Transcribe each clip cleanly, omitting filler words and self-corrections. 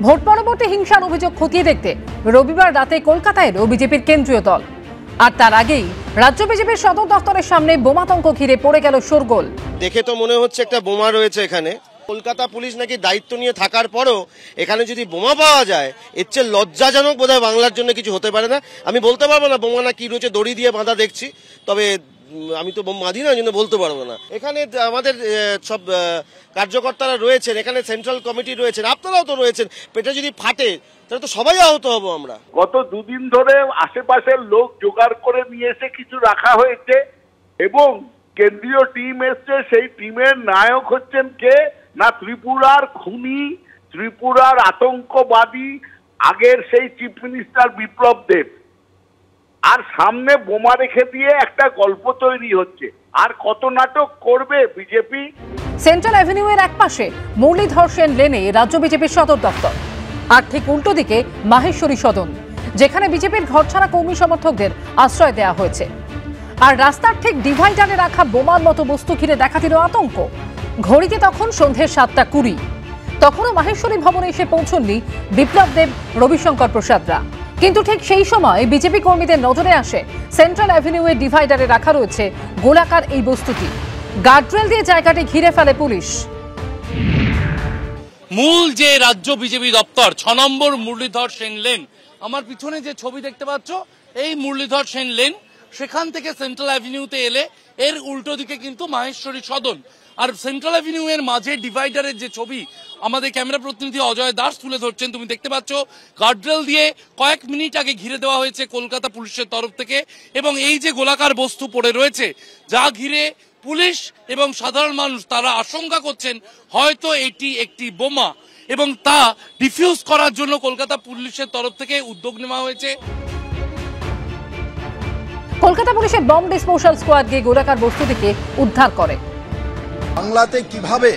Vote পরবর্তী হিংসার অভিযোগ খতিয়ে দেখতে রবিবার রাতে কলকাতায় এলো বিজেপির কেন্দ্রীয় দল। আর তার আগেই রাজ্য বিজেপির সদর দফতরের সামনে বোমাতঙ্ক ঘিরে পড়ে গেল শোরগোল। দেখে তো মনে হচ্ছে একটা বোমা রয়েছে এখানে। কলকাতা পুলিশ নাকি দায়িত্ব নিয়ে থাকার পরও এখানে যদি বোমা পাওয়া যায়, এর চেয়ে লজ্জাজনক বোধহয় বাংলার জন্য কিছু হতে পারে না। আমি বলতে পারবো না বোমা না কি রয়েছে, দড়ি দিয়ে বাঁধা দেখছি, তবে আমি তো বোম বাঁধি না, ওই জন্য বলতে পারবো না। এখানে আমাদের সব কার্যকর্তারা রয়েছেন, এখানে সেন্ট্রাল কমিটি রয়েছেন, আপনারাও তো রয়েছেন। পেটে যদি ফাটে তাহলে তো সবাই আহত হবো আমরা। গত দুদিন ধরে আশেপাশের লোক জোগাড় করে নিয়ে এসে কিছু রাখা হয়েছে এবং কেন্দ্রীয় টিম এসছে। সেই টিমের নায়ক হচ্ছেন কে না, ত্রিপুরার খুনি, ত্রিপুরার আতঙ্কবাদী, আগের সেই চিফ মিনিস্টার বিপ্লব দেব। আর সামনে বোমা রেখে দিয়ে একটা গল্প তৈরি হচ্ছে। আর কত নাটক করবে বিজেপি? সেন্ট্রাল অ্যাভিনিউ এর একপাশে মুরলীধর সেন লেনে রাজ্য বিজেপির সদর দপ্তর, আর ঠিক উল্টো দিকে মাহেশ্বরী সদন, যেখানে বিজেপির ঘরছাড়া কর্মী সমর্থকদের আশ্রয় দেওয়া হয়েছে। আর রাস্তার ঠিক ডিভাইডারে রাখা বোমার মতো বস্তু ঘিরে দেখা দিল আতঙ্ক। ঘড়িতে তখন সন্ধ্যে 7:20। তখনও মাহেশ্বরী ভবনে এসে পৌঁছননি বিপ্লব দেব, রবিশঙ্কর প্রসাদরা। কিন্তু ঠিক সেই সময় বিজেপি কর্মীদের নজরে আসে সেন্ট্রাল অ্যাভিনিউ এর ডিভাইডারে রাখা রয়েছে গোলাকার এই বস্তুটি। গার্ডরেল দিয়ে জায়গাটি ঘিরে ফেলে পুলিশ। মূল যে রাজ্য বিজেপি দপ্তর 6 নম্বর মুরলীধর সেন লেন, আমার পিছনে যে ছবি দেখতে পাচ্ছ এই মুরলীধর সেন লেন, সেখান থেকে সেন্ট্রাল অ্যাভিনিউতে এলে এর উল্টো দিকে কিন্তু মাহেশ্বরী সদন। আর সেন্ট্রাল অ্যাভিনিউ এর মাঝে ডিভাইডারের যে ছবি আমাদের ক্যামেরা প্রতিনিধি অজয় দাস তুলে ধরছেন, তুমি দেখতে পাচ্ছ গার্ডরেল দিয়ে কয়েক মিনিট আগে ঘিরে দেওয়া হয়েছে কলকাতা পুলিশের তরফ থেকে। এবং এই যে গোলাকার বস্তু পড়ে রয়েছে, যা ঘিরে পুলিশ এবং সাধারণ মানুষ তারা আশঙ্কা করছেন হয়তো এটি একটি বোমা, এবং তা ডিফিউজ করার জন্য কলকাতা পুলিশের তরফ থেকে উদ্যোগ নেওয়া হয়েছে। কলকাতা পুলিশের বম ডিসপোজাল স্কোয়াড গিয়ে গোলাকার বস্তুটিকে উদ্ধার করে। বাংলাতে কিভাবে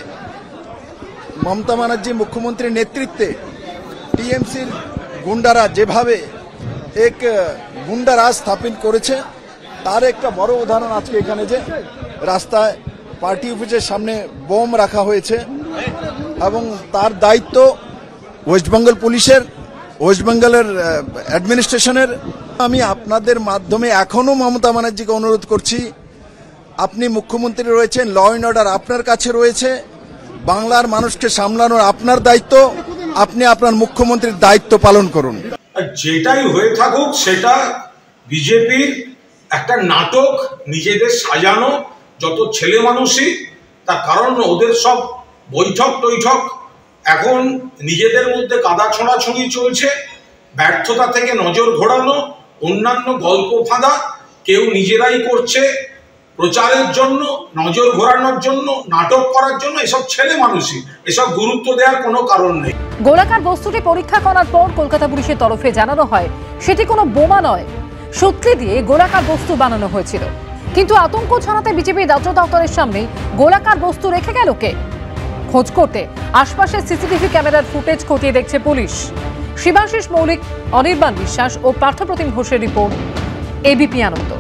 মমতা ব্যানার্জি মুখ্যমন্ত্রীর নেতৃত্বে টিএমসির গুন্ডারা যেভাবে এক গুন্ডারাজ স্থাপন করেছে, তার একটা বড় উদাহরণ আজকে এখানে যে রাস্তায় পার্টি অফিসের সামনে বোম রাখা হয়েছে এবং তার দায়িত্ব ওয়েস্ট বেঙ্গল পুলিশের, ওয়েস্ট বেঙ্গলের অ্যাডমিনিস্ট্রেশনের। আমি আপনাদের মাধ্যমে এখনো মমতা ব্যানার্জিকে অনুরোধ করছি, আপনি মুখ্যমন্ত্রী রয়েছেন, ল অ্যান্ড অর্ডার আপনার কাছে রয়েছে, বাংলার মানুষকে সামলানোর আপনার দায়িত্ব, আপনি আপনার মুখ্যমন্ত্রীর দায়িত্ব পালন করুন। যেটাই হয়ে থাকুক সেটা বিজেপির একটা নাটক, নিজেদের সাজানো যত ছেলে মানুষই, তার কারণ ওদের সব বৈঠক টৈঠক এখন নিজেদের মধ্যে কাদা ছোঁড়াছুঁড়ি চলছে, ব্যর্থতা থেকে নজর ঘোরানো, অন্যান্য গল্প ফাঁদা কেউ নিজেরাই করছে প্রচারের জন্য, নজর ঘোরানোর জন্য, নাটক করার জন্য। এসব ছেলে মানুষই, এসব গুরুত্ব দেওয়ার কোনো কারণ নেই। গোলাকার বস্তুটি পরীক্ষা করার পর কলকাতা পুলিশের তরফে জানানো হয় সেটি কোনো বোমা নয়, সূত্রে দিয়ে গোলাকার বস্তু বানানো হয়েছিল। কিন্তু আতঙ্ক ছড়াতে বিজেপির রাজ্য দপ্তরের সামনে গোলাকার বস্তু রেখে গেল কে? খোঁজ করতে আশপাশের সিসিটিভি ক্যামেরার ফুটেজ খতিয়ে দেখছে পুলিশ। শিবাশিস মৌলিক, অনির্বাণ বিশ্বাস ও পার্থপ্রতিম ঘোষের রিপোর্ট, এবিপি আনন্দ।